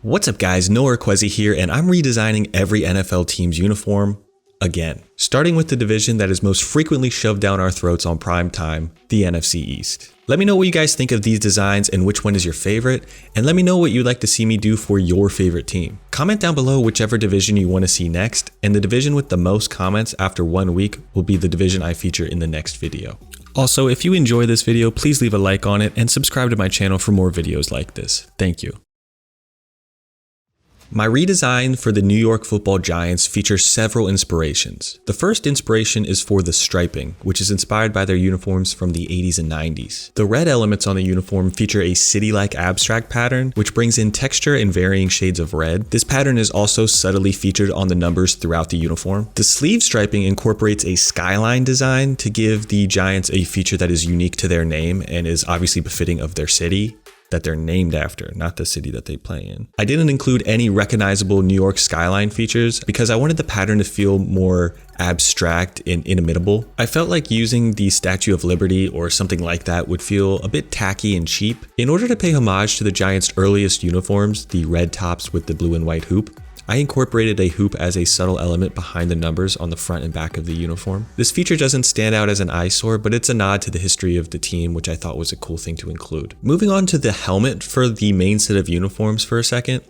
What's up guys, Noah Kwesi here, and I'm redesigning every NFL team's uniform again. Starting with the division that is most frequently shoved down our throats on prime time, the NFC East. Let me know what you guys think of these designs and which one is your favorite, and let me know what you'd like to see me do for your favorite team. Comment down below whichever division you want to see next, and the division with the most comments after 1 week will be the division I feature in the next video. Also, if you enjoy this video, please leave a like on it and subscribe to my channel for more videos like this. Thank you. My redesign for the New York Football Giants features several inspirations. The first inspiration is for the striping, which is inspired by their uniforms from the 80s and 90s. The red elements on the uniform feature a city-like abstract pattern, which brings in texture and varying shades of red. This pattern is also subtly featured on the numbers throughout the uniform. The sleeve striping incorporates a skyline design to give the Giants a feature that is unique to their name and is obviously befitting of their city that they're named after, not the city that they play in. I didn't include any recognizable New York skyline features because I wanted the pattern to feel more abstract and inimitable. I felt like using the Statue of Liberty or something like that would feel a bit tacky and cheap. In order to pay homage to the Giants' earliest uniforms, the red tops with the blue and white hoop, I incorporated a hoop as a subtle element behind the numbers on the front and back of the uniform. This feature doesn't stand out as an eyesore, but it's a nod to the history of the team, which I thought was a cool thing to include. Moving on to the helmet for the main set of uniforms for a second,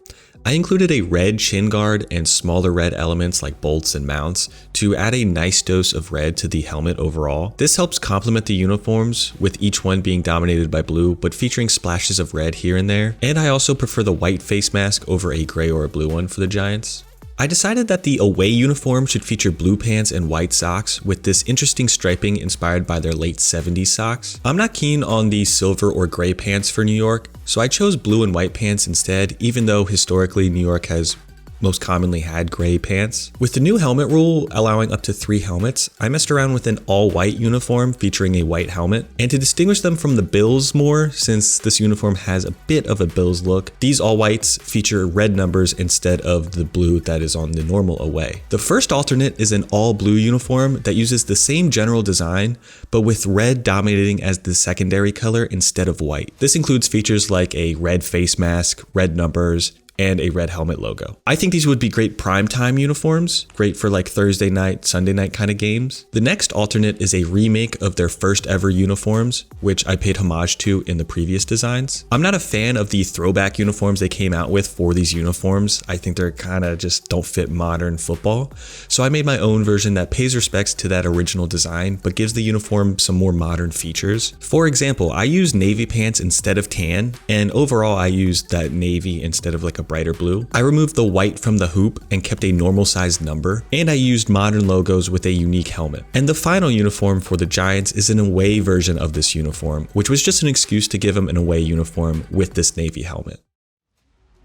I included a red chin guard and smaller red elements like bolts and mounts to add a nice dose of red to the helmet overall. This helps complement the uniforms, with each one being dominated by blue but featuring splashes of red here and there. And I also prefer the white face mask over a gray or a blue one for the Giants. I decided that the away uniform should feature blue pants and white socks with this interesting striping inspired by their late 70s socks. I'm not keen on the silver or gray pants for New York, so I chose blue and white pants instead, even though historically New York has most commonly had gray pants. With the new helmet rule allowing up to 3 helmets, I messed around with an all-white uniform featuring a white helmet. And to distinguish them from the Bills more, since this uniform has a bit of a Bills look, these all-whites feature red numbers instead of the blue that is on the normal away. The first alternate is an all-blue uniform that uses the same general design, but with red dominating as the secondary color instead of white. This includes features like a red face mask, red numbers, and a red helmet logo. I think these would be great primetime uniforms, great for like Thursday night, Sunday night kind of games. The next alternate is a remake of their first ever uniforms, which I paid homage to in the previous designs. I'm not a fan of the throwback uniforms they came out with for these uniforms. I think they're kind of just don't fit modern football. So I made my own version that pays respects to that original design, but gives the uniform some more modern features. For example, I used navy pants instead of tan, and overall I used that navy instead of like a brighter blue. I removed the white from the hoop and kept a normal sized number, and I used modern logos with a unique helmet. And the final uniform for the Giants is an away version of this uniform, which was just an excuse to give them an away uniform with this navy helmet.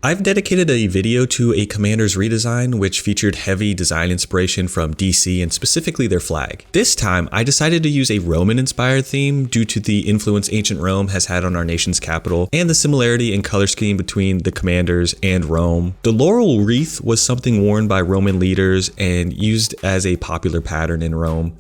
I've dedicated a video to a Commanders redesign, which featured heavy design inspiration from DC and specifically their flag. This time, I decided to use a Roman-inspired theme due to the influence ancient Rome has had on our nation's capital and the similarity in color scheme between the Commanders and Rome. The laurel wreath was something worn by Roman leaders and used as a popular pattern in Rome.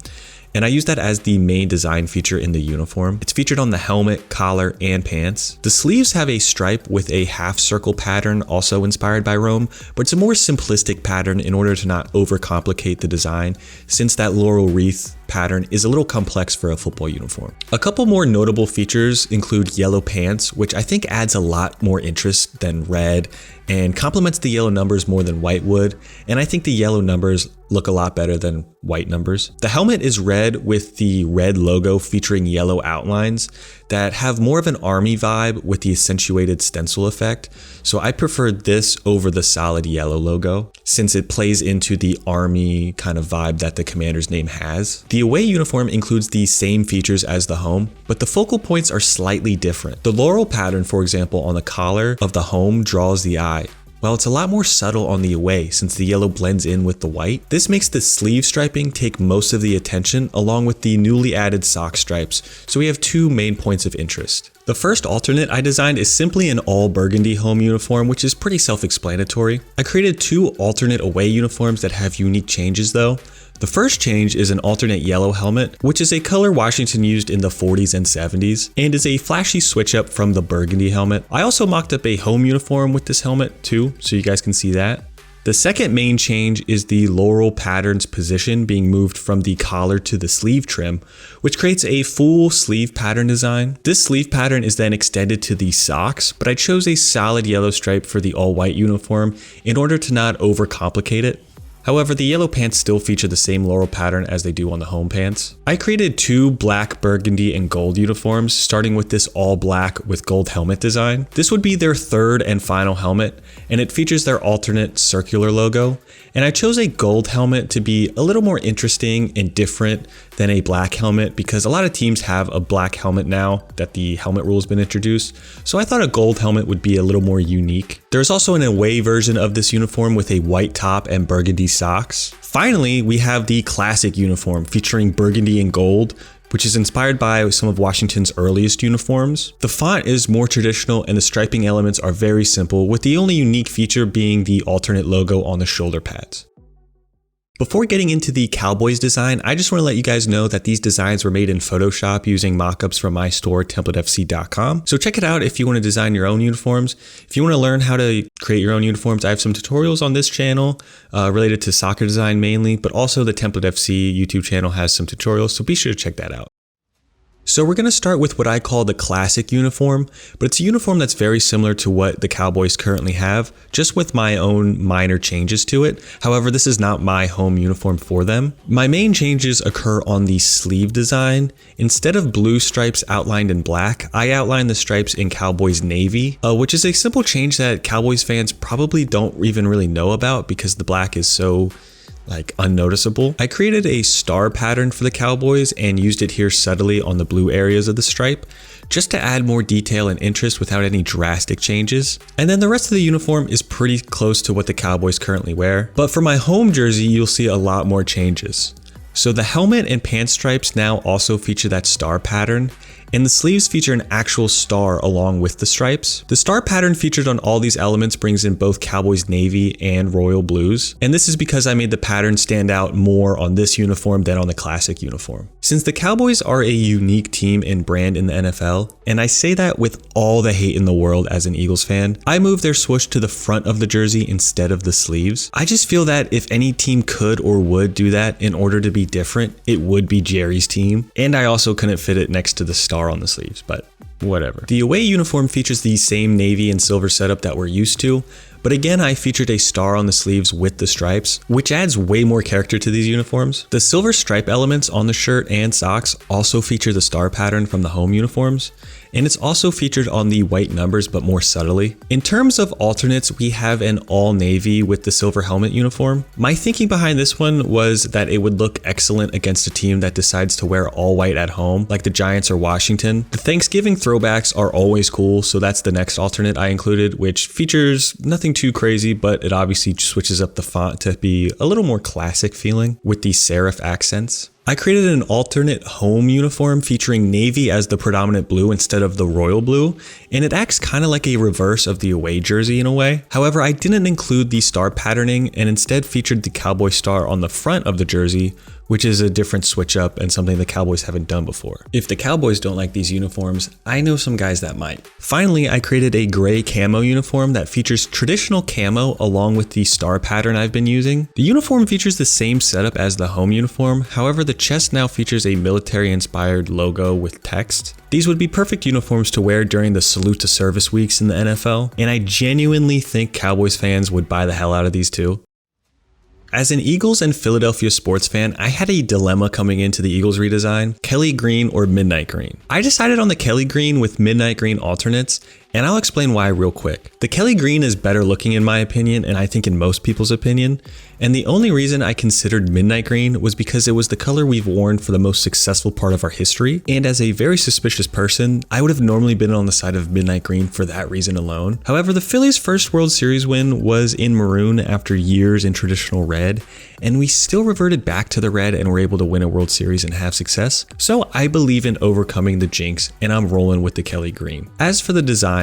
And I used that as the main design feature in the uniform. It's featured on the helmet, collar, and pants. The sleeves have a stripe with a half circle pattern also inspired by Rome, but it's a more simplistic pattern in order to not overcomplicate the design, since that laurel wreath pattern is a little complex for a football uniform. A couple more notable features include yellow pants, which I think adds a lot more interest than red and complements the yellow numbers more than white would, and I think the yellow numbers look a lot better than white numbers. The helmet is red with the red logo featuring yellow outlines that have more of an army vibe with the accentuated stencil effect, so I preferred this over the solid yellow logo since it plays into the army kind of vibe that the Commander's name has. The away uniform includes the same features as the home, but the focal points are slightly different. The laurel pattern, for example, on the collar of the home draws the eye, while it's a lot more subtle on the away since the yellow blends in with the white. This makes the sleeve striping take most of the attention along with the newly added sock stripes, so we have 2 main points of interest. The first alternate I designed is simply an all burgundy home uniform, which is pretty self-explanatory. I created 2 alternate away uniforms that have unique changes though. The first change is an alternate yellow helmet, which is a color Washington used in the 40s and 70s, and is a flashy switch up from the burgundy helmet. I also mocked up a home uniform with this helmet too, so you guys can see that. The second main change is the laurel pattern's position being moved from the collar to the sleeve trim, which creates a full sleeve pattern design. This sleeve pattern is then extended to the socks, but I chose a solid yellow stripe for the all-white uniform in order to not overcomplicate it. However, the yellow pants still feature the same laurel pattern as they do on the home pants. I created 2 black, burgundy, and gold uniforms, starting with this all black with gold helmet design. This would be their third and final helmet, and it features their alternate circular logo. And I chose a gold helmet to be a little more interesting and different than a black helmet because a lot of teams have a black helmet now that the helmet rule has been introduced. So I thought a gold helmet would be a little more unique. There's also an away version of this uniform with a white top and burgundy socks. Finally, we have the classic uniform featuring burgundy and gold, which is inspired by some of Washington's earliest uniforms. The font is more traditional and the striping elements are very simple, with the only unique feature being the alternate logo on the shoulder pads. Before getting into the Cowboys design, I just want to let you guys know that these designs were made in Photoshop using mockups from my store, TemplateFC.com. So check it out if you want to design your own uniforms. If you want to learn how to create your own uniforms, I have some tutorials on this channel related to soccer design mainly, but also the Template FC YouTube channel has some tutorials, so be sure to check that out. So we're going to start with what I call the classic uniform, but it's a uniform that's very similar to what the Cowboys currently have, just with my own minor changes to it. However, this is not my home uniform for them. My main changes occur on the sleeve design. Instead of blue stripes outlined in black, I outlined the stripes in Cowboys navy, which is a simple change that Cowboys fans probably don't even really know about because the black is so unnoticeable. I created a star pattern for the Cowboys and used it here subtly on the blue areas of the stripe, just to add more detail and interest without any drastic changes. And then the rest of the uniform is pretty close to what the Cowboys currently wear. But for my home jersey, you'll see a lot more changes. So the helmet and pant stripes now also feature that star pattern, and the sleeves feature an actual star along with the stripes. The star pattern featured on all these elements brings in both Cowboys navy and royal blues, and this is because I made the pattern stand out more on this uniform than on the classic uniform. Since the Cowboys are a unique team and brand in the NFL, and I say that with all the hate in the world as an Eagles fan, I moved their swoosh to the front of the jersey instead of the sleeves. I just feel that if any team could or would do that in order to be different, it would be Jerry's team, and I also couldn't fit it next to the star on the sleeves, but whatever. The away uniform features the same navy and silver setup that we're used to, but again, I featured a star on the sleeves with the stripes, which adds way more character to these uniforms. The silver stripe elements on the shirt and socks also feature the star pattern from the home uniforms, and it's also featured on the white numbers but more subtly. In terms of alternates, we have an all navy with the silver helmet uniform. My thinking behind this one was that it would look excellent against a team that decides to wear all white at home, like the Giants or Washington. The Thanksgiving throwbacks are always cool, so that's the next alternate I included, which features nothing too crazy, but it obviously switches up the font to be a little more classic feeling with the serif accents. I created an alternate home uniform featuring navy as the predominant blue instead of the royal blue, and it acts kind of like a reverse of the away jersey in a way. However, I didn't include the star patterning and instead featured the Cowboy star on the front of the jersey, which is a different switch up and something the Cowboys haven't done before. If the Cowboys don't like these uniforms, I know some guys that might. Finally, I created a gray camo uniform that features traditional camo along with the star pattern I've been using. The uniform features the same setup as the home uniform, however the chest now features a military-inspired logo with text. These would be perfect uniforms to wear during the salute to service weeks in the NFL, and I genuinely think Cowboys fans would buy the hell out of these too. As an Eagles and Philadelphia sports fan, I had a dilemma coming into the Eagles redesign: Kelly green or midnight green. I decided on the Kelly green with midnight green alternates, and I'll explain why real quick. The Kelly green is better looking in my opinion, and I think in most people's opinion, and the only reason I considered midnight green was because it was the color we've worn for the most successful part of our history, and as a very suspicious person, I would have normally been on the side of midnight green for that reason alone. However, the Phillies' first World Series win was in maroon after years in traditional red, and we still reverted back to the red and were able to win a World Series and have success. So I believe in overcoming the jinx, and I'm rolling with the Kelly green. As for the design,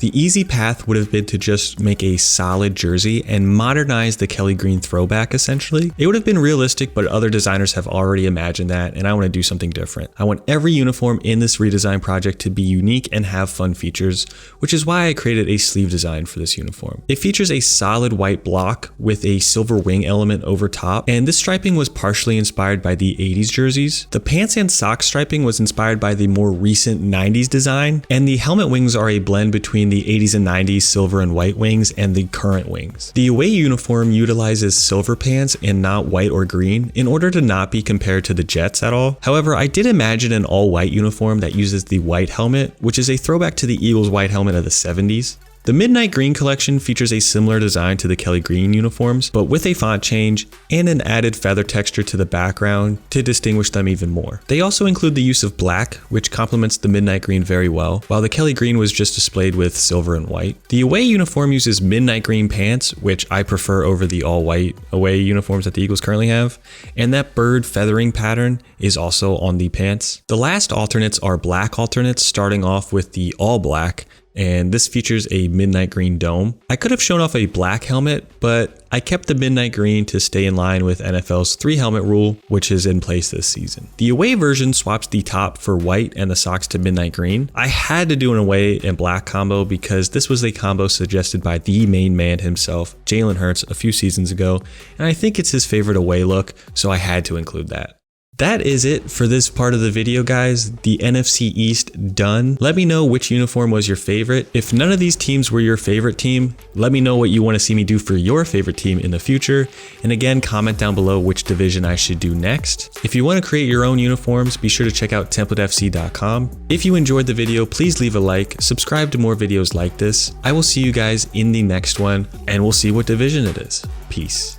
The easy path would have been to just make a solid jersey and modernize the Kelly green throwback essentially. It would have been realistic, but other designers have already imagined that, and I want to do something different. I want every uniform in this redesign project to be unique and have fun features, which is why I created a sleeve design for this uniform. It features a solid white block with a silver wing element over top, and this striping was partially inspired by the 80s jerseys. The pants and sock striping was inspired by the more recent 90s design, and the helmet wings are a blend between the 80s and 90s silver and white wings and the current wings. The away uniform utilizes silver pants and not white or green in order to not be compared to the Jets at all. However, I did imagine an all-white uniform that uses the white helmet, which is a throwback to the Eagles white helmet of the 70s. The Midnight Green collection features a similar design to the Kelly Green uniforms, but with a font change and an added feather texture to the background to distinguish them even more. They also include the use of black, which complements the Midnight Green very well, while the Kelly Green was just displayed with silver and white. The away uniform uses Midnight Green pants, which I prefer over the all-white away uniforms that the Eagles currently have, and that bird feathering pattern is also on the pants. The last alternates are black alternates, starting off with the all black, and this features a midnight green dome. I could have shown off a black helmet, but I kept the midnight green to stay in line with NFL's 3 helmet rule, which is in place this season. The away version swaps the top for white and the socks to midnight green. I had to do an away and black combo because this was a combo suggested by the main man himself, Jalen Hurts, a few seasons ago, and I think it's his favorite away look, so I had to include that. That is it for this part of the video, guys. The NFC East done. Let me know which uniform was your favorite. If none of these teams were your favorite team, let me know what you want to see me do for your favorite team in the future. And again, comment down below which division I should do next. If you want to create your own uniforms, be sure to check out templatefc.com. If you enjoyed the video, please leave a like, subscribe to more videos like this. I will see you guys in the next one, and we'll see what division it is. Peace.